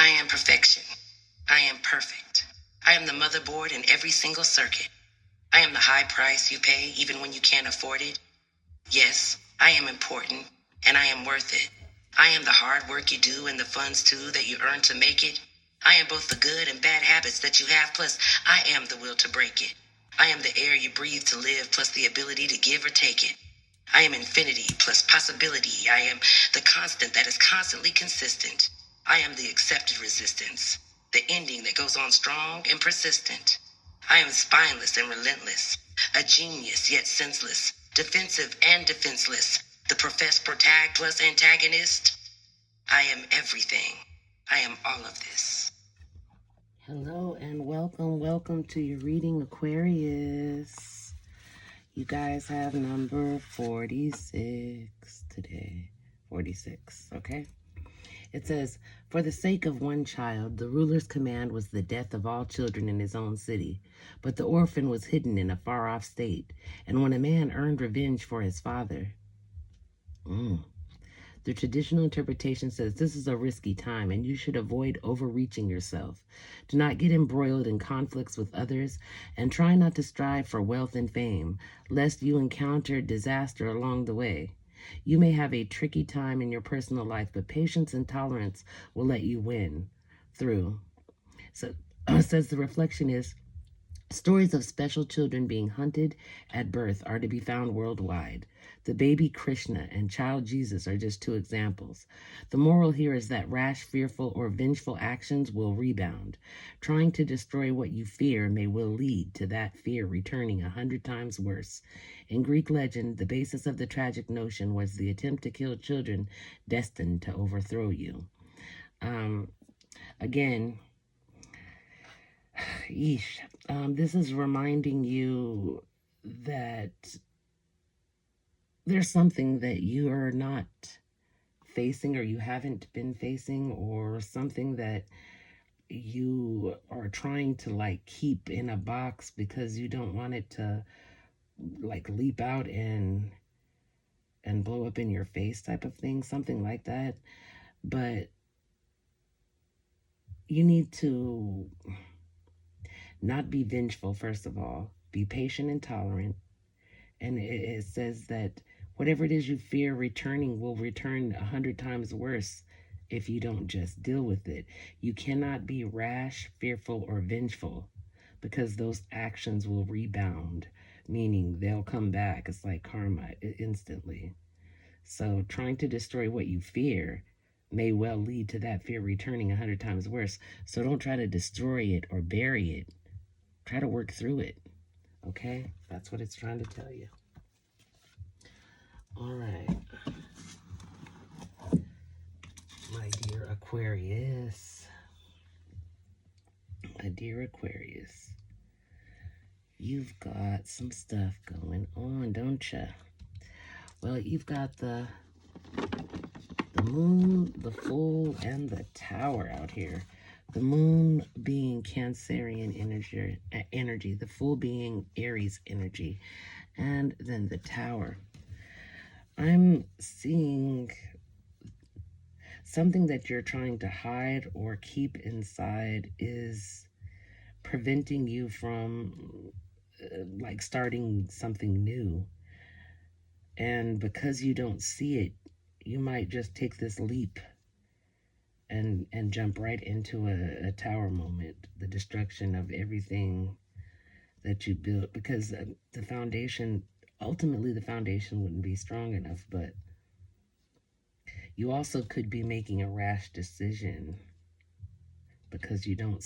I am perfection. I am perfect. I am the motherboard in every single circuit. I am the high price you pay even when you can't afford it. Yes, I am important, and I am worth it. I am the hard work you do and the funds too that you earn to make it. I am both the good and bad habits that you have, plus I am the will to break it. I am the air you breathe to live, plus the ability to give or take it. I am infinity plus possibility. I am the constant that is constantly consistent. I am the accepted resistance, the ending that goes on strong and persistent. I am spineless and relentless, a genius yet senseless, defensive and defenseless, the professed protag plus antagonist. I am everything. I am all of this. Hello and welcome to your reading, Aquarius. You guys have number 46 today. 46, okay? It says, for the sake of one child, the ruler's command was the death of all children in his own city. But the orphan was hidden in a far-off state. And when a man earned revenge for his father... The traditional interpretation says this is a risky time and you should avoid overreaching yourself. Do not get embroiled in conflicts with others and try not to strive for wealth and fame, lest you encounter disaster along the way. You may have a tricky time in your personal life, but patience and tolerance will let you win through. So it says the reflection is, stories of special children being hunted at birth are to be found worldwide. The baby Krishna and child Jesus are just two examples. The moral here is that rash, fearful, or vengeful actions will rebound. Trying to destroy what you fear may well lead to that fear returning 100 times worse. In Greek legend, the basis of the tragic notion was the attempt to kill children destined to overthrow you. Again, this is reminding you that there's something that you are not facing or you haven't been facing, or something that you are trying to keep in a box because you don't want it to leap out and blow up in your face type of thing, something like that. But you need to not be vengeful, first of all. Be patient and tolerant. And it says that whatever it is you fear returning will return 100 times worse if you don't just deal with it. You cannot be rash, fearful, or vengeful, because those actions will rebound, meaning they'll come back. It's like karma instantly. So trying to destroy what you fear may well lead to that fear returning 100 times worse. So don't try to destroy it or bury it. Try to work through it. Okay? That's what it's trying to tell you. All right. My dear Aquarius. My dear Aquarius. You've got some stuff going on, don't you? Well, you've got the moon, the full, and the tower out here. The moon being Cancerian energy, the full being Aries energy, and then the tower. I'm seeing something that you're trying to hide or keep inside is preventing you from starting something new. And because you don't see it, you might just take this leap and jump right into a tower moment, the destruction of everything that you built, because the foundation, ultimately the foundation wouldn't be strong enough. But you also could be making a rash decision because you don't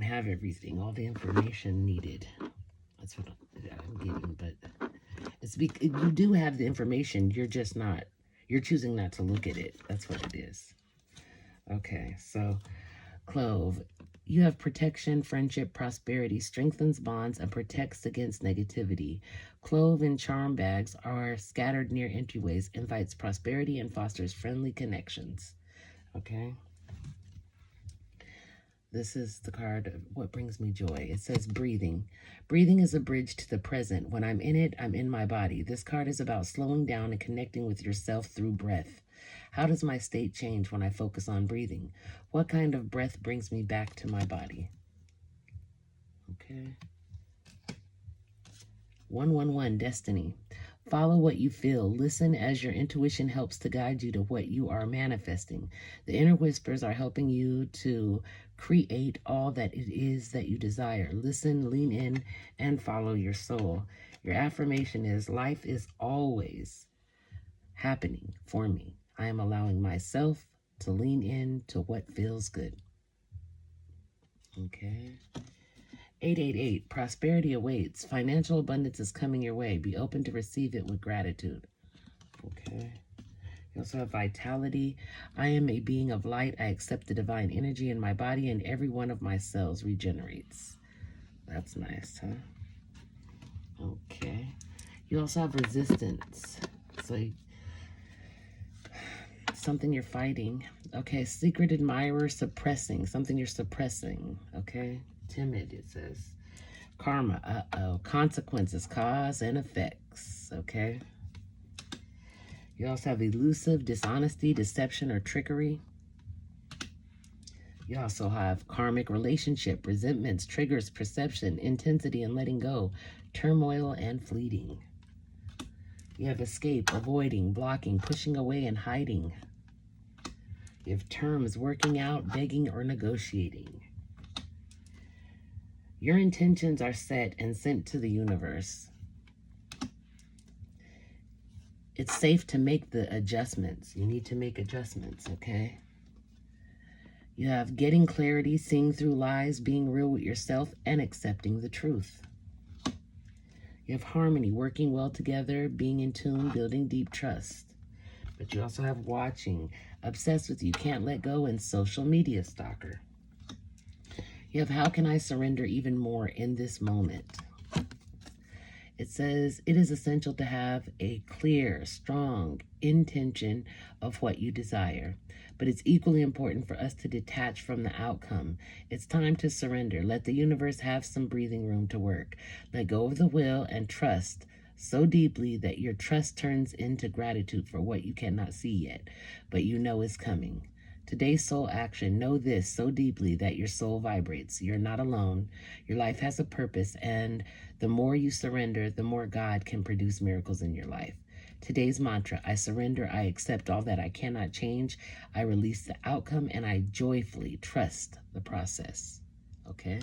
have everything, all the information needed. That's what I'm getting. But you do have the information, you're choosing not to look at it. That's what it is. Okay, so Clove, you have protection, friendship, prosperity, strengthens bonds, and protects against negativity. Clove and charm bags are scattered near entryways, invites prosperity, and fosters friendly connections. Okay? This is the card, What Brings Me Joy. It says breathing. Breathing is a bridge to the present. When I'm in it, I'm in my body. This card is about slowing down and connecting with yourself through breath. How does my state change when I focus on breathing? What kind of breath brings me back to my body? Okay. 111, Destiny. Follow what you feel. Listen as your intuition helps to guide you to what you are manifesting. The inner whispers are helping you to create all that it is that you desire. Listen, lean in, and follow your soul. Your affirmation is, life is always happening for me. I am allowing myself to lean in to what feels good. Okay. 888, prosperity awaits. Financial abundance is coming your way. Be open to receive it with gratitude. Okay. You also have vitality. I am a being of light. I accept the divine energy in my body, and every one of my cells regenerates. That's nice, huh? Okay. You also have resistance. So something you're fighting. Okay. Secret admirer suppressing. Something you're suppressing. Okay. Timid, it says. Karma, uh-oh. Consequences, cause and effects, okay? You also have elusive, dishonesty, deception, or trickery. You also have karmic relationship, resentments, triggers, perception, intensity, and letting go, turmoil, and fleeting. You have escape, avoiding, blocking, pushing away, and hiding. You have terms, working out, begging, or negotiating. Your intentions are set and sent to the universe. It's safe to make the adjustments. You need to make adjustments, okay? You have getting clarity, seeing through lies, being real with yourself, and accepting the truth. You have harmony, working well together, being in tune, building deep trust. But you also have watching, obsessed with you, can't let go, and social media stalker. You have how can I surrender even more in this moment? It says it is essential to have a clear, strong intention of what you desire, but it's equally important for us to detach from the outcome. It's time to surrender. Let the universe have some breathing room to work. Let go of the will and trust so deeply that your trust turns into gratitude for what you cannot see yet, but you know is coming. Today's soul action, know this so deeply that your soul vibrates. You're not alone. Your life has a purpose, and the more you surrender, the more God can produce miracles in your life. Today's mantra, I surrender, I accept all that I cannot change, I release the outcome, and I joyfully trust the process. Okay?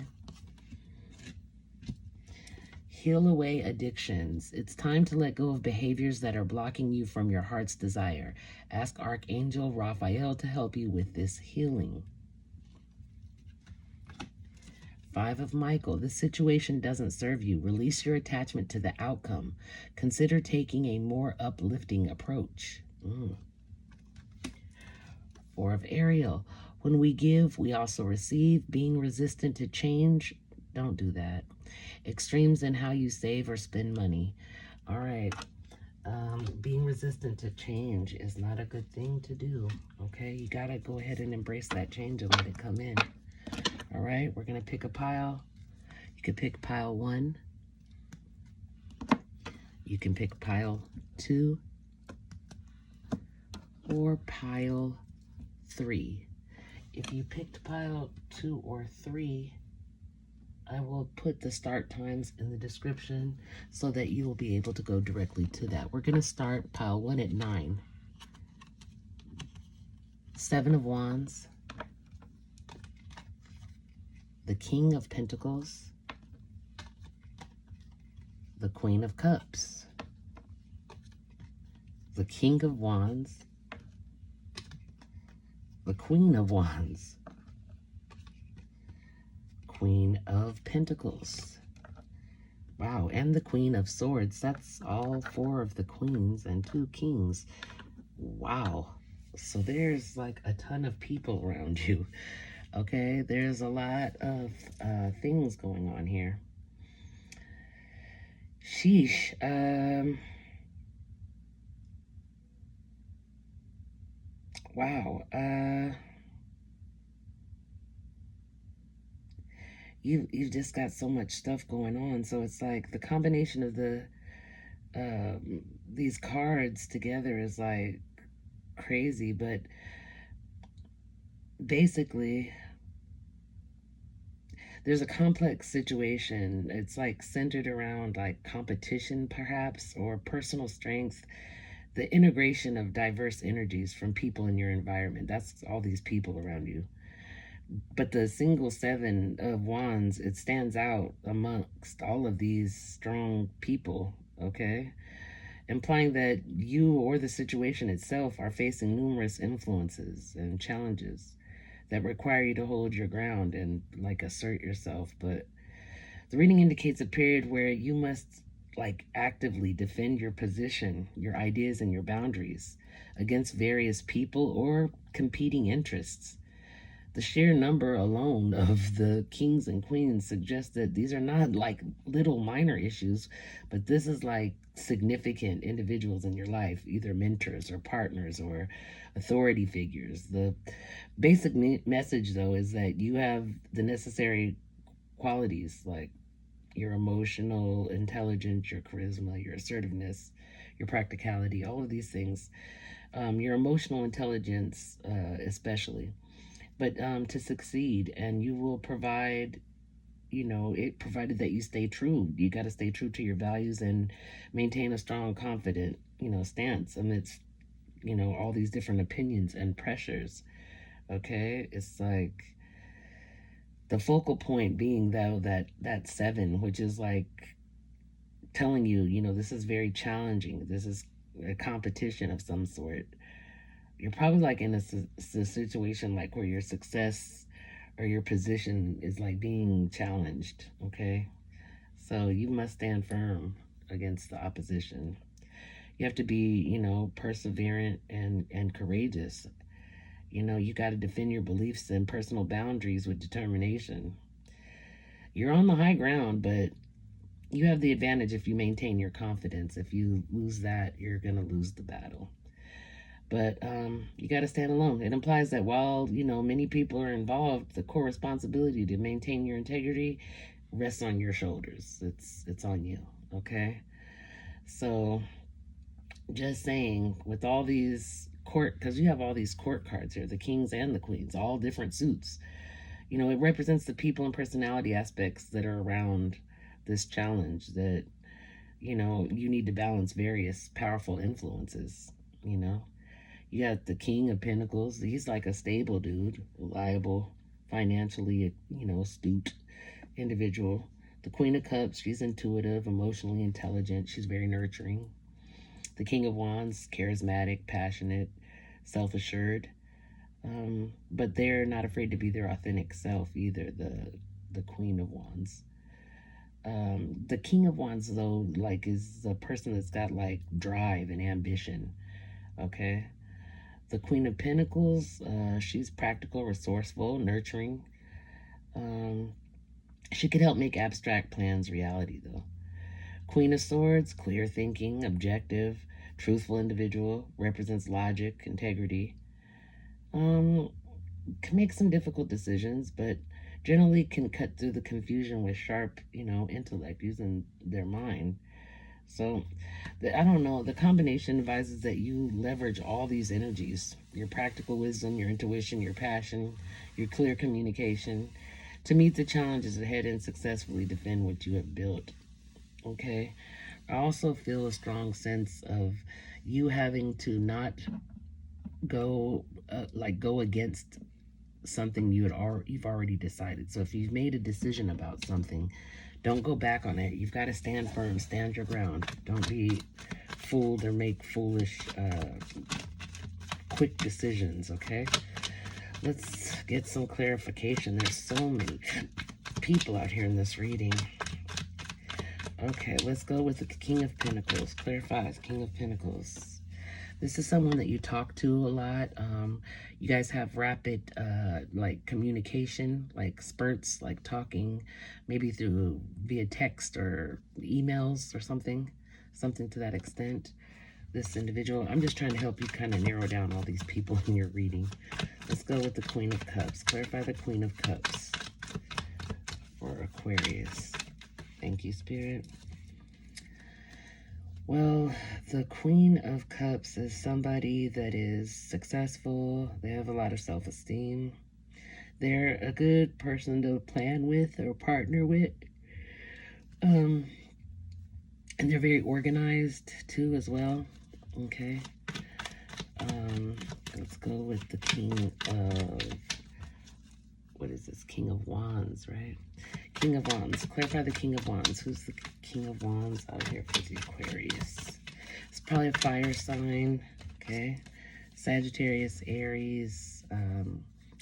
Heal away addictions. It's time to let go of behaviors that are blocking you from your heart's desire. Ask Archangel Raphael to help you with this healing. 5 of Michael. This situation doesn't serve you. Release your attachment to the outcome. Consider taking a more uplifting approach. 4 of Ariel. When we give, we also receive. Being resistant to change, don't do that. Extremes in how you save or spend money. All right. Being resistant to change is not a good thing to do. Okay. You got to go ahead and embrace that change and let it come in. All right. We're going to pick a pile. You could pick pile 1. You can pick pile 2 or pile 3. If you picked pile 2 or 3, I will put the start times in the description so that you will be able to go directly to that. We're going to start pile 1 at 9. 7 of Wands. The King of Pentacles. The Queen of Cups. The King of Wands. The Queen of Wands. Queen of Pentacles. Wow, and the Queen of Swords. That's all 4 of the queens and 2 kings. Wow. So there's like a ton of people around you. Okay, there's a lot of things going on here. Sheesh. Wow. you've just got so much stuff going on. So it's like the combination of these cards together is like crazy. But basically, there's a complex situation. It's like centered around like competition, perhaps, or personal strength, the integration of diverse energies from people in your environment. That's all these people around you. But the single seven of wands, it stands out amongst all of these strong people, okay? Implying that you or the situation itself are facing numerous influences and challenges that require you to hold your ground and like assert yourself. But the reading indicates a period where you must like actively defend your position, your ideas, and your boundaries against various people or competing interests. The sheer number alone of the kings and queens suggests that these are not like little minor issues, but this is like significant individuals in your life, either mentors or partners or authority figures. The basic message, though, is that you have the necessary qualities like your emotional intelligence, your charisma, your assertiveness, your practicality, all of these things. Your emotional intelligence, especially, but to succeed, and you will provide, it provided that you stay true. You got to stay true to your values and maintain a strong, confident, stance amidst, all these different opinions and pressures. Okay, it's like the focal point being though that seven, which is like telling you, this is very challenging. This is a competition of some sort. You're probably like in a situation like where your success or your position is like being challenged, okay? So you must stand firm against the opposition. You have to be, perseverant and courageous. You got to defend your beliefs and personal boundaries with determination. You're on the high ground, but you have the advantage if you maintain your confidence. If you lose that, you're going to lose the battle. But you got to stand alone. It implies that while, many people are involved, the core responsibility to maintain your integrity rests on your shoulders. It's on you, okay? So just saying, with all these court, because you have all these court cards here, the kings and the queens, all different suits. It represents the people and personality aspects that are around this challenge that, you need to balance various powerful influences, You got the King of Pentacles. He's like a stable dude, reliable, financially, astute individual. The Queen of Cups, she's intuitive, emotionally intelligent. She's very nurturing. The King of Wands, charismatic, passionate, self-assured. But they're not afraid to be their authentic self either, the Queen of Wands. The King of Wands, though, like, is a person that's got, like, drive and ambition, okay? The Queen of Pentacles, she's practical, resourceful, nurturing. She could help make abstract plans reality, though. Queen of Swords, clear thinking, objective, truthful individual, represents logic, integrity. Can make some difficult decisions, but generally can cut through the confusion with sharp, intellect, using their mind. So, I don't know, the combination advises that you leverage all these energies, your practical wisdom, your intuition, your passion, your clear communication, to meet the challenges ahead and successfully defend what you have built. Okay? I also feel a strong sense of you having to not go go against something you've already decided. So if you've made a decision about something, don't go back on it. You've got to stand firm, stand your ground. Don't be fooled or make foolish, quick decisions, okay? Let's get some clarification. There's so many people out here in this reading. Okay, let's go with the King of Pentacles. Clarifies, King of Pentacles. This is someone that you talk to a lot. You guys have rapid, like, communication, like spurts, like talking, maybe via text or emails or something to that extent. This individual, I'm just trying to help you kind of narrow down all these people in your reading. Let's go with the Queen of Cups. Clarify the Queen of Cups. for Aquarius. Thank you, Spirit. Well, the Queen of Cups is somebody that is successful. They have a lot of self-esteem. They're a good person to plan with or partner with. And they're very organized too as well. Okay. Let's go with the King of, what is this? King of Wands, right? King of Wands. Clarify the King of Wands. Who's the King of Wands out here for the Aquarius? It's probably a fire sign, okay? Sagittarius, Aries,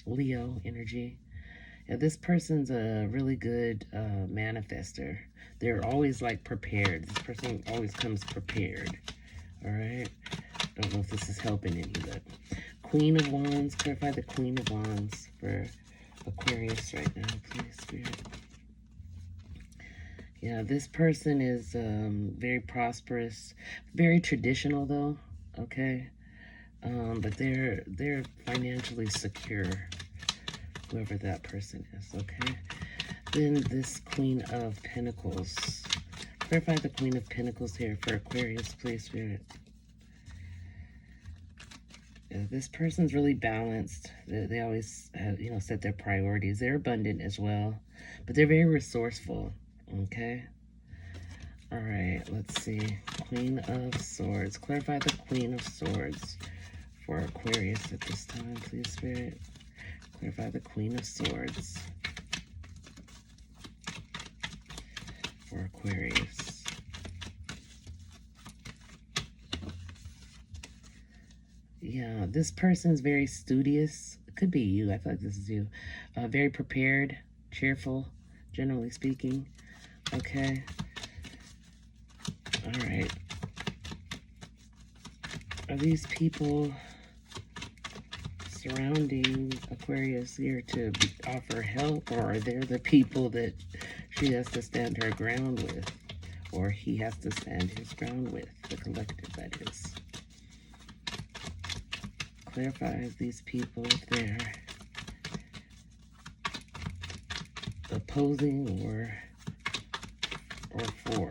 Leo energy. Yeah, this person's a really good manifester. They're always like prepared. This person always comes prepared. All right. Don't know if this is helping any, but Queen of Wands. Clarify the Queen of Wands for Aquarius right now, please, Spirit. Yeah, this person is very prosperous, very traditional though. Okay, but they're financially secure. Whoever that person is. Okay. Then this Queen of Pentacles. Clarify the Queen of Pentacles here for Aquarius, please, Spirit. Yeah, this person's really balanced. They always have, set their priorities. They're abundant as well, but they're very resourceful. Okay. All right. Let's see. Queen of Swords. Clarify the Queen of Swords for Aquarius at this time, please, Spirit. Clarify the Queen of Swords for Aquarius. Yeah, this person's very studious. It could be you. I feel like this is you. Very prepared, cheerful, generally speaking. Okay. All right. Are these people surrounding Aquarius here to offer help, or are they the people that she has to stand her ground with, or he has to stand his ground with, the collective, that is? Clarify these people if they're opposing or for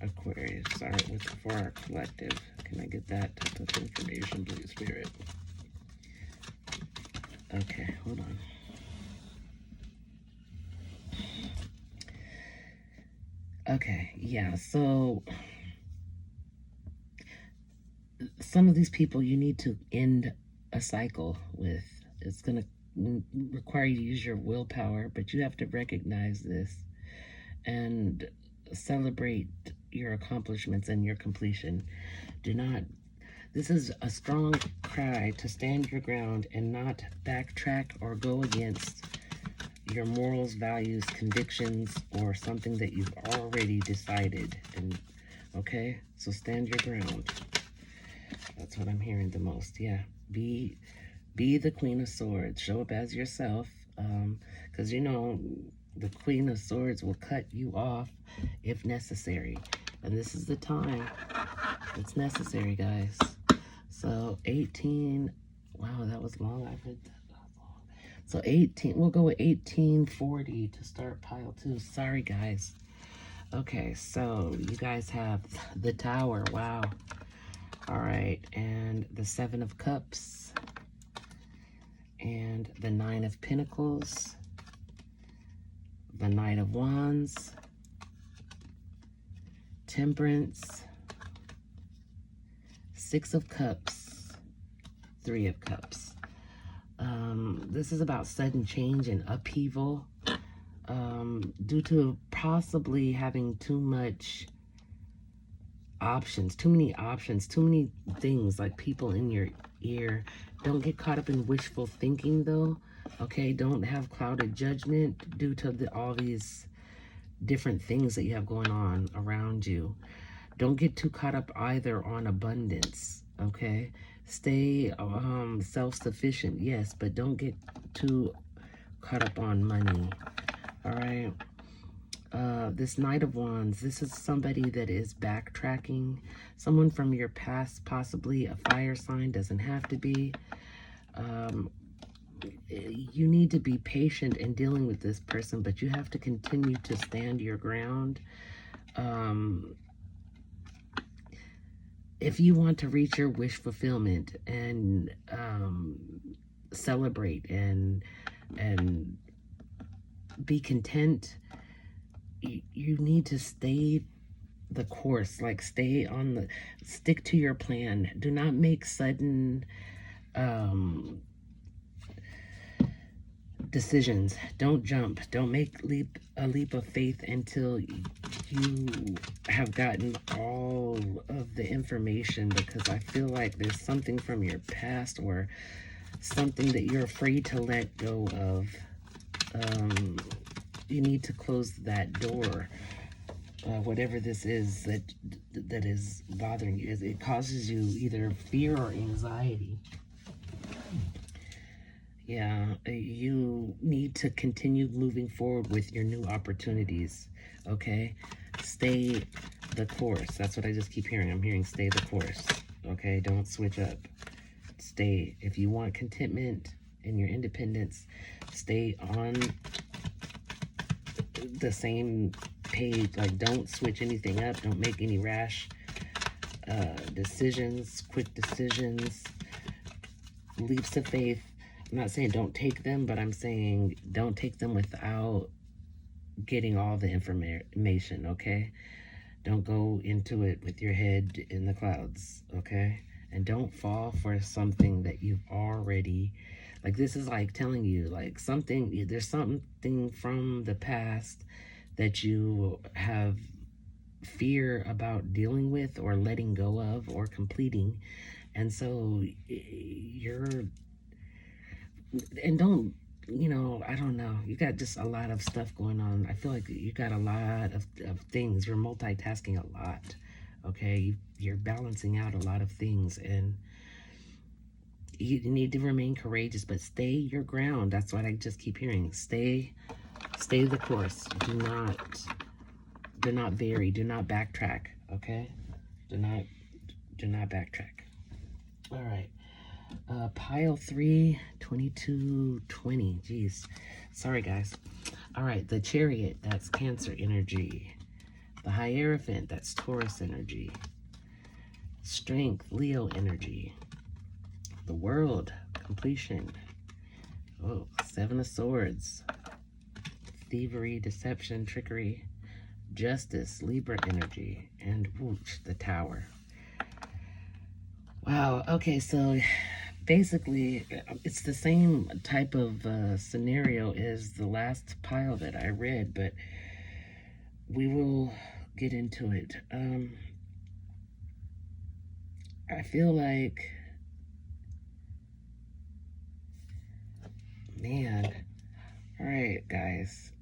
Aquarius. Sorry, for our collective. Can I get that type of information, please, Spirit? Okay, hold on. Okay, yeah, so some of these people you need to end a cycle with. It's going to require you to use your willpower, but you have to recognize this and celebrate your accomplishments and your completion. This is a strong cry to stand your ground and not backtrack or go against your morals, values, convictions, or something that you've already decided. And okay, so stand your ground. That's what I'm hearing the most. Yeah, be the Queen of Swords. Show up as yourself, because the Queen of Swords will cut you off if necessary, and this is the time it's necessary, guys. So 18. Wow, that was long. I've heard that. So 18, we'll go with 1840 to start pile 2. Sorry, guys. Okay, so you guys have the Tower. Wow. All right, and the 7 of Cups, and the 9 of Pentacles, the Knight of Wands, Temperance, 6 of Cups, 3 of Cups. This is about sudden change and upheaval due to possibly having too many options, too many things, like people in your ear. Don't get caught up in wishful thinking, though. Okay, don't have clouded judgment due to all these different things that you have going on around you. Don't get too caught up either on abundance. Okay, stay self-sufficient, yes, but don't get too caught up on money. All right. This Knight of Wands, this is somebody that is backtracking. Someone from your past, possibly a fire sign, doesn't have to be. you need to be patient in dealing with this person, but you have to continue to stand your ground. If you want to reach your wish fulfillment and celebrate and be content, you need to stay the course. Like, stick to your plan. Do not make sudden decisions. Don't jump. Don't make a leap of faith until you have gotten all of the information, because I feel like there's something from your past or something that you're afraid to let go of. You need to close that door. Whatever this is that is bothering you, it causes you either fear or anxiety. Yeah, you need to continue moving forward with your new opportunities, okay? Stay the course. That's what I just keep hearing. I'm hearing stay the course, okay? Don't switch up. Stay. If you want contentment and your independence, stay on the same page. Like, don't switch anything up. Don't make any rash decisions, quick decisions, leaps of faith. I'm not saying don't take them, but I'm saying don't take them without getting all the information, okay? Don't go into it with your head in the clouds, okay? And don't fall for something that you've already, like, this is like telling you, like, there's something from the past that you have fear about dealing with or letting go of or completing. And so don't, I don't know. You got just a lot of stuff going on. I feel like you got a lot of things. You're multitasking a lot. Okay? You're balancing out a lot of things, and you need to remain courageous, but stay your ground. That's what I just keep hearing. Stay the course. Do not vary. Do not backtrack. Okay? Do not backtrack. All right. Pile 3, 2220. Jeez. Sorry, guys. All right. The Chariot, that's Cancer energy. The Hierophant, that's Taurus energy. Strength, Leo energy. The World, completion. Oh, Seven of Swords. Thievery, deception, trickery. Justice, Libra energy. And whoosh, the Tower. Wow. Okay, so basically, it's the same type of scenario as the last pile that I read, but we will get into it. I feel like, man, all right, guys.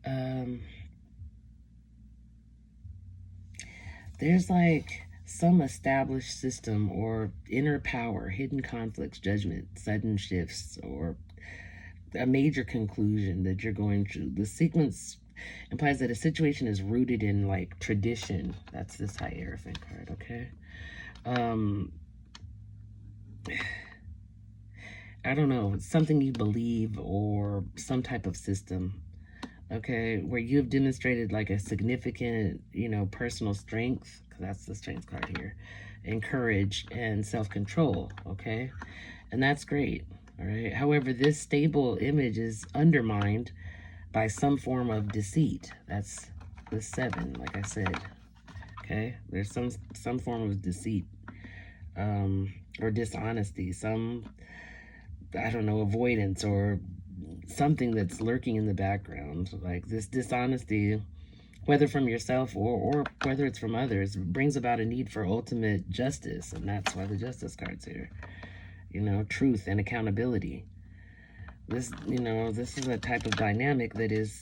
There's like some established system or inner power, hidden conflicts, judgment, sudden shifts, or a major conclusion that you're going through. The sequence implies that a situation is rooted in like tradition. That's this Hierophant card, okay? I don't know, something you believe or some type of system, okay, where you've demonstrated like a significant, personal strength, because that's the strength card here, and courage and self-control, okay? And that's great, all right? However, this stable image is undermined by some form of deceit. That's the 7, like I said, okay? There's some form of deceit or dishonesty, some, I don't know, avoidance or something that's lurking in the background. Like this dishonesty, whether from yourself or whether it's from others, brings about a need for ultimate justice. And that's why the Justice card's here. Truth and accountability. This is a type of dynamic that is,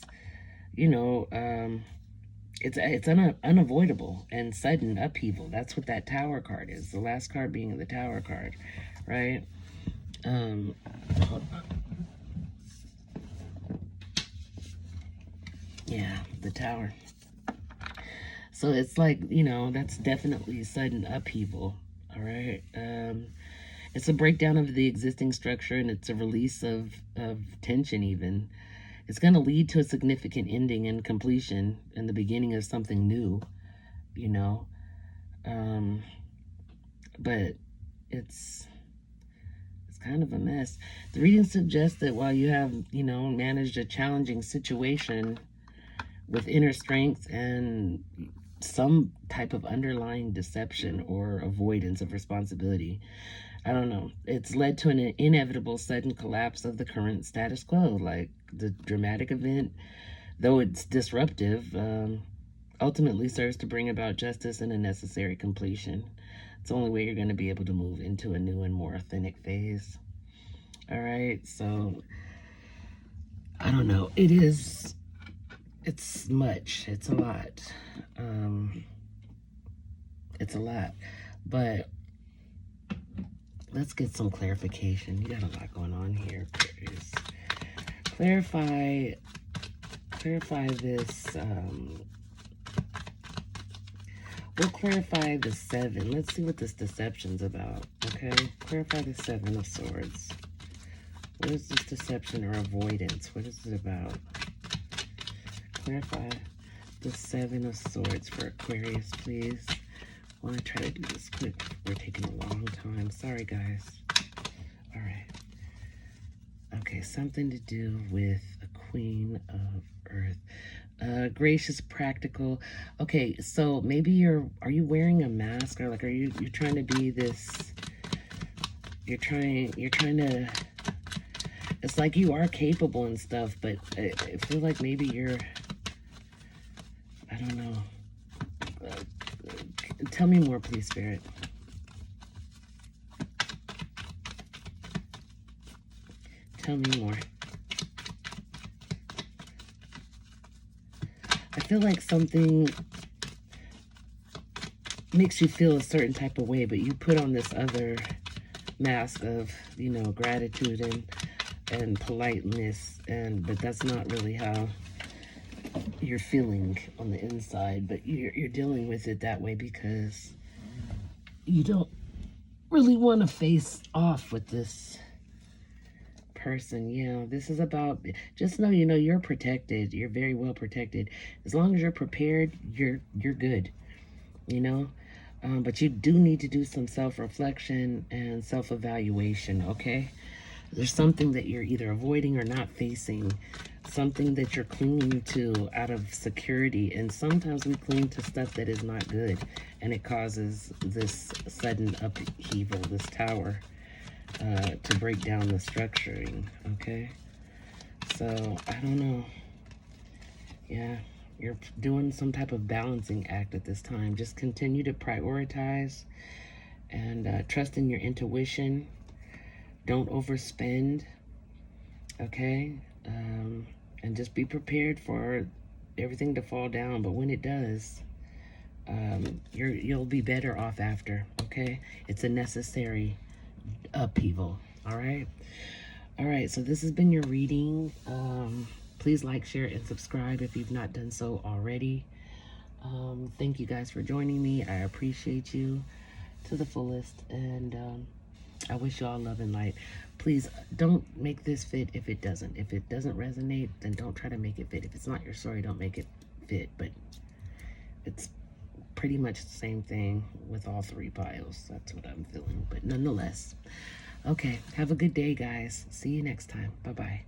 it's unavoidable and sudden upheaval. That's what that Tower card is. The last card being the Tower card, right? Yeah, the Tower. So it's like, that's definitely sudden upheaval, all right? And It's a breakdown of the existing structure, and it's a release of tension even. It's going to lead to a significant ending and completion and the beginning of something new, you know. Um, but it's kind of a mess. The reading suggests that while you have, managed a challenging situation with inner strength and some type of underlying deception or avoidance of responsibility, I don't know, it's led to an inevitable sudden collapse of the current status quo. Like the dramatic event, though it's disruptive, ultimately serves to bring about justice and a necessary completion. It's the only way you're going to be able to move into a new and more authentic phase. All right, so I don't know. It's much. It's a lot. It's a lot. But let's get some clarification. You got a lot going on here, Aquarius. Clarify this. We'll clarify the 7. Let's see what this deception's about, okay? Clarify the 7 of Swords. What is this deception or avoidance? What is it about? Clarify the 7 of Swords for Aquarius, please. I want to try to do this quick. We're taking a long time. Sorry, guys. All right. Okay, something to do with a Queen of Earth. Gracious, practical. Okay, so maybe are you wearing a mask, or like you're trying to be this, you're trying to, it's like you are capable and stuff, but I feel like maybe you're, I don't know. Tell me more, please, Spirit. Tell me more. I feel like something makes you feel a certain type of way, but you put on this other mask of, gratitude and politeness, but that's not really how you're feeling on the inside. But you're dealing with it that way because you don't really want to face off with this person. This is about, just know, you're protected. You're very well protected. As long as you're prepared, you're good, but you do need to do some self-reflection and self-evaluation, okay? There's something that you're either avoiding or not facing, something that you're clinging to out of security, and sometimes we cling to stuff that is not good, and it causes this sudden upheaval, this tower, to break down the structuring, okay? So, I don't know. Yeah, you're doing some type of balancing act at this time. Just continue to prioritize and trust in your intuition. Don't overspend, okay? And just be prepared for everything to fall down. But when it does, you'll be better off after, okay? It's a necessary upheaval. All right, so this has been your reading. Please like, share, and subscribe if you've not done so already. Thank you guys for joining me. I appreciate you to the fullest, and I wish you all love and light. Please don't make this fit if it doesn't. If it doesn't resonate, then don't try to make it fit. If it's not your story, don't make it fit. But it's pretty much the same thing with all 3 piles. That's what I'm feeling. But nonetheless, okay, have a good day, guys. See you next time. Bye-bye.